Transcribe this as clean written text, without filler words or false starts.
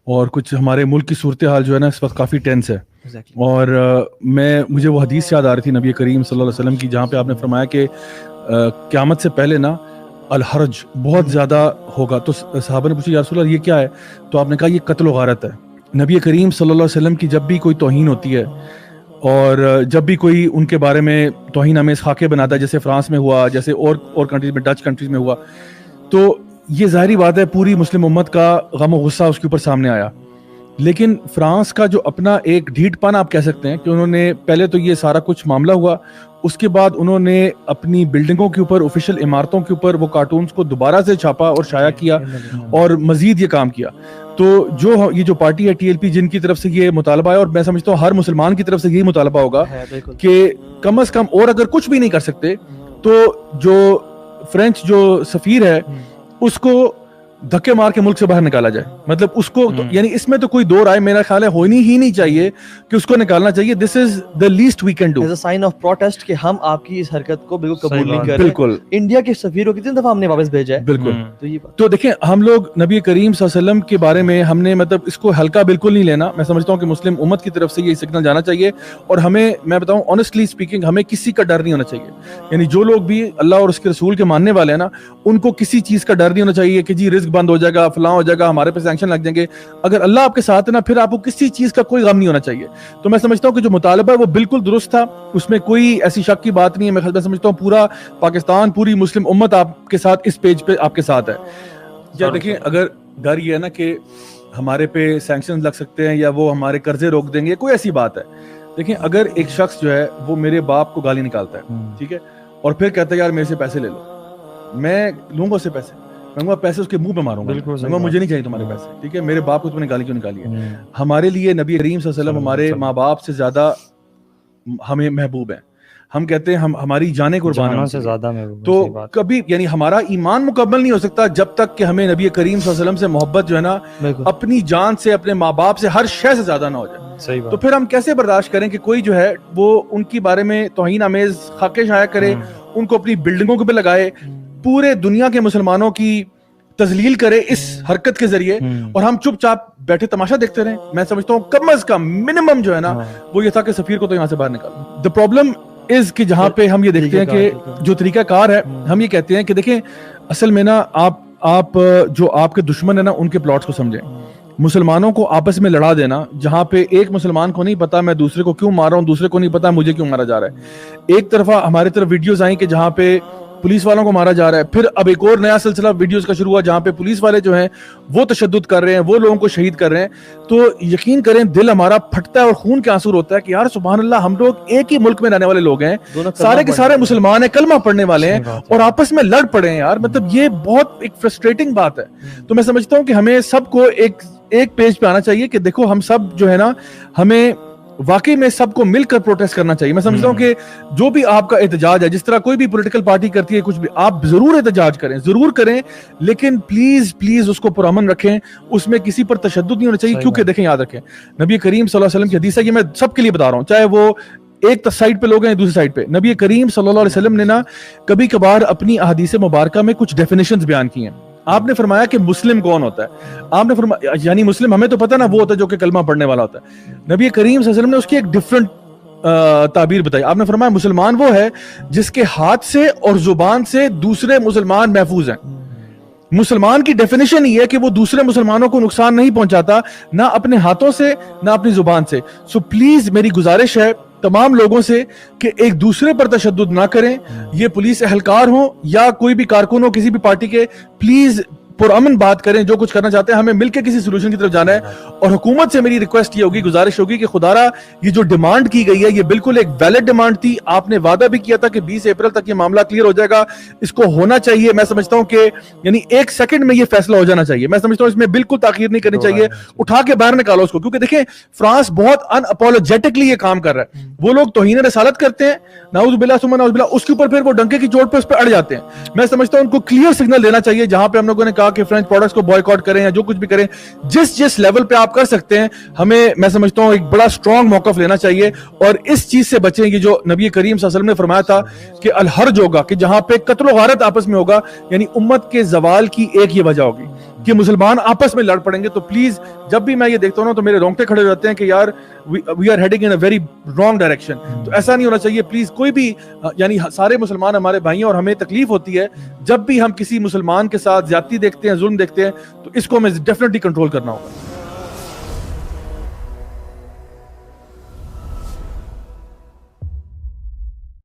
اور کچھ ہمارے ملک کی صورتحال جو ہے نا اس وقت کافی ٹینس ہے. اور مجھے وہ حدیث یاد آ رہی تھی نبی کریم صلی اللہ علیہ وسلم کی, جہاں پہ آپ نے فرمایا کہ قیامت سے پہلے نا الحرج بہت زیادہ ہوگا. تو صحابہ نے پوچھا یا رسول اللہ یہ کیا ہے؟ تو آپ نے کہا یہ قتل و غارت ہے. نبی کریم صلی اللہ علیہ وسلم کی جب بھی کوئی توہین ہوتی ہے اور جب بھی کوئی ان کے بارے میں توہین آمیز خاکے بناتا ہے, جیسے فرانس میں ہوا, جیسے اور کنٹریز میں, ڈچ کنٹریز میں ہوا, تو یہ ظاہری بات ہے پوری مسلم امت کا غم و غصہ اس کے اوپر سامنے آیا. لیکن فرانس کا جو اپنا ایک ڈھیٹ پن آپ کہہ سکتے ہیں کہ انہوں نے پہلے تو یہ سارا کچھ معاملہ ہوا, اس کے بعد انہوں نے اپنی بلڈنگوں کے اوپر, آفیشیل عمارتوں کے اوپر وہ کارٹونز کو دوبارہ سے چھاپا اور شائع کیا اور مزید یہ کام کیا. تو یہ جو پارٹی ہے ٹی ایل پی, جن کی طرف سے یہ مطالبہ ہے, اور میں سمجھتا ہوں ہر مسلمان کی طرف سے یہی مطالبہ ہوگا کہ کم از کم, اور اگر کچھ بھی نہیں کر سکتے تو جو فرینچ جو سفیر ہے اس کو دھکے مار کے ملک سے باہر نکالا جائے. مطلب اس کو یعنی اس میں تو کوئی دو رائے میرا خیال ہے ہونی ہی نہیں چاہیے کہ اس کو نکالنا چاہیے. This is the least we can do as a sign of protest کہ ہم آپ کی اس حرکت کو بالکل قبول نہیں کر رہے. بالکل. انڈیا کے سفیر کو کتنی دفعہ ہم نے واپس بھیجا ہے. بالکل. تو دیکھیں ہم لوگ نبی کریم صلی اللہ علیہ وسلم کے بارے میں ہم نے مطلب اس کو ہلکا بالکل نہیں لینا. میں سمجھتا ہوں کہ مسلم امت کی طرف سے یہ سگنل جانا چاہیے, اور ہمیں, میں بتاؤں آنیسٹلی اسپیکنگ, ہمیں کسی کا ڈر نہیں ہونا چاہیے. یعنی جو لوگ بھی اللہ اور اس کے رسول کے ماننے والے ہیں نا, ان کو کسی چیز کا ڈر نہیں ہونا چاہیے کہ جی رزق بند ہو جائے گا, فلاں ہو جائے گا, ہمارے پہ سینکشن لگ جائیں گے. اگر اللہ آپ کے ساتھ ہے نا, پھر آپ کو کسی چیز کا کوئی غم نہیں ہونا چاہیے. تو میں سمجھتا ہوں کہ جو مطالبہ ہے وہ بالکل درست تھا, اس میں کوئی ایسی شک کی بات نہیں ہے. میں سمجھتا ہوں پورا پاکستان, پوری مسلم امت آپ کے ساتھ اس پیج پہ آپ کے ساتھ ہے. یا دیکھیں اگر ڈر یہ ہے نا کہ ہمارے پہ سینکشن لگ سکتے ہیں یا وہ ہمارے قرضے روک دیں گے, کوئی ایسی بات ہے. دیکھیں اگر ایک شخص جو ہے وہ میرے باپ کو گالی نکالتا ہے, ٹھیک ہے, اور پھر کہتا ہے یار میرے سے پیسے لے لو, میں لوں گا اس سے پیسے, میں پیسے اس کے منہ پہ ماروں گا, مجھے نہیں چاہیے تمہارے پیسے, ٹھیک ہے. میرے باپ کو تم نے گالی کیوں نکالی ہے؟ ہمارے لیے نبی کریم صلی اللہ علیہ وسلم ہمارے ماں باپ سے زیادہ ہمیں محبوب ہیں. ہم کہتے ہیں ہماری جانیں قربان سے زیادہ محبوب. تو کبھی یعنی ہمارا ایمان مکمل نہیں ہو سکتا جب تک کہ ہمیں نبی کریم صلی اللہ علیہ وسلم سے محبت جو ہے نا اپنی جان سے, اپنے ماں باپ سے, ہر شے سے زیادہ نہ ہو جائے. تو پھر ہم کیسے برداشت کریں کہ کوئی جو ہے وہ ان کی بارے میں توہین آمیز خاکے شائع کرے, ان کو اپنی بلڈنگوں کے پہ لگائے, پورے دنیا کے مسلمانوں کی تذلیل کرے اس حرکت کے ذریعے, اور ہم چپ چاپ بیٹھے تماشا دیکھتے رہیں. میں سمجھتا ہوں کم از کم منیمم جو ہے نا وہ یہ تھا کہ سفیر کو تو یہاں سے باہر نکالو. دا پرابلم از کہ جہاں پہ ہم یہ دیکھتے ہیں کہ جو طریقہ کار ہے, ہم یہ کہتے ہیں کہ دیکھیں اصل میں نا آپ جو آپ کے دشمن ہیں نا ان کے پلاٹس کو سمجھیں. مسلمانوں کو آپس میں لڑا دینا, جہاں پہ ایک مسلمان کو نہیں پتا میں دوسرے کو کیوں مار رہا ہوں, دوسرے کو نہیں پتا مجھے کیوں مارا جا رہا ہے. ایک طرفہ ہماری طرف ویڈیوز آئیں کہ جہاں پہ پولیس والوں کو مارا جا رہا ہے, پھر اب ایک اور نیا سلسلہ ویڈیوز کا شروع ہوا جہاں پہ پولیس والے جو ہیں وہ تشدد کر رہے ہیں, وہ لوگوں کو شہید کر رہے ہیں. تو یقین کریں دل ہمارا پھٹتا ہے اور خون کے آنسو ہوتا ہے کہ یار سبحان اللہ, ہم لوگ ایک ہی ملک میں رہنے والے لوگ ہیں, سارے کے سارے مسلمان ہیں, کلمہ پڑھنے والے ہیں, اور آپس میں لڑ پڑے ہیں یار. مطلب یہ بہت ایک فرسٹریٹنگ بات ہے. تو میں سمجھتا ہوں کہ ہمیں سب کو ایک پیج پہ آنا چاہیے کہ دیکھو ہم سب جو ہے نا, ہمیں واقعی میں سب کو مل کر پروٹیسٹ کرنا چاہیے. میں سمجھتا ہوں کہ جو بھی آپ کا احتجاج ہے, جس طرح کوئی بھی پولیٹیکل پارٹی کرتی ہے کچھ بھی, آپ ضرور احتجاج کریں, ضرور کریں, لیکن پلیز اس کو پرامن رکھیں, اس میں کسی پر تشدد نہیں ہونا چاہیے. کیونکہ دیکھیں یاد رکھیں نبی کریم صلی اللہ علیہ وسلم کی حدیث ہے, یہ میں سب کے لیے بتا رہا ہوں, چاہے وہ ایک سائڈ پہ لوگ ہیں دوسری سائڈ پہ. نبی کریم صلی اللہ علیہ وسلم نے نا کبھی کبھار اپنی احادیث مبارکہ میں کچھ ڈیفینیشنز بیان کی ہیں. آپ نے فرمایا کہ مسلم کون ہوتا ہے, آپ نے فرمایا یعنی مسلم ہمیں تو پتہ نا وہ ہوتا ہے جو کہ کلمہ پڑھنے والا ہوتا ہے. نبی کریم صلی اللہ علیہ وسلم نے اس کی ایک ڈفرنٹ تعبیر بتائی. آپ نے فرمایا مسلمان وہ ہے جس کے ہاتھ سے اور زبان سے دوسرے مسلمان محفوظ ہیں. مسلمان کی ڈیفینیشن یہ ہے کہ وہ دوسرے مسلمانوں کو نقصان نہیں پہنچاتا, نہ اپنے ہاتھوں سے نہ اپنی زبان سے. سو پلیز میری گزارش ہے تمام لوگوں سے کہ ایک دوسرے پر تشدد نہ کریں. یہ پولیس اہلکار ہوں یا کوئی بھی کارکن ہو کسی بھی پارٹی کے, پلیز پرامن بات کریں. جو کچھ کرنا چاہتے ہیں ہمیں مل کے کسی سولوشن کی طرف جانا ہے. اور حکومت سے میری ریکویسٹ یہ ہوگی, گزارش ہوگی کہ خدا را یہ جو ڈیمانڈ کی گئی ہے یہ بالکل ایک ویلڈ ڈیمانڈ تھی. آپ نے وعدہ بھی کیا تھا کہ 20 اپریل تک یہ معاملہ کلیئر ہو جائے گا, اس کو ہونا چاہیے. میں سمجھتا ہوں کہ یعنی ایک سیکنڈ میں یہ فیصلہ ہو جانا چاہیے. میں سمجھتا ہوں اس میں بالکل تاخیر نہیں کرنی چاہیے, اٹھا کے باہر نکالو اس کو. کیونکہ دیکھیں فرانس بہت ان اپولوجیٹکلی یہ کام کر رہا ہے. وہ لوگ توہین رسالت کرتے ہیں, نعوذ باللہ ثم نعوذ باللہ, اس کے اوپر پھر وہ ڈنکے کی چوٹ پہ اس پہ اڑ جاتے ہیں. میں سمجھتا ہوں ان کو کلیئر سگنل دینا چاہیے, جہاں پہ ہم لوگوں نے کہا کہ فرینچ پروڈکٹس کو بوائیکاٹ کریں یا جو کچھ بھی کریں, جس لیول پہ آپ کر سکتے ہیں, ہمیں میں سمجھتا ہوں ایک بڑا اسٹرانگ موقف لینا چاہیے اور اس چیز سے بچیں. یہ جو نبی کریم صلی اللہ علیہ وسلم نے فرمایا تھا کہ الحرج ہوگا, کہ جہاں پہ قتل و غارت آپس میں ہوگا, یعنی امت کے زوال کی ایک یہ وجہ ہوگی کہ مسلمان آپس میں لڑ پڑیں گے. تو پلیز جب بھی میں یہ دیکھتا ہوں نا تو میرے رونگٹے کھڑے ہو جاتے ہیں کہ یار we are heading in a very wrong direction. تو ایسا نہیں ہونا چاہیے پلیز. کوئی بھی یعنی سارے مسلمان ہمارے بھائی ہیں اور ہمیں تکلیف ہوتی ہے جب بھی ہم کسی مسلمان کے ساتھ زیادتی دیکھتے ہیں, ظلم دیکھتے ہیں, تو اس کو ہمیں ڈیفینیٹلی کنٹرول کرنا ہوگا.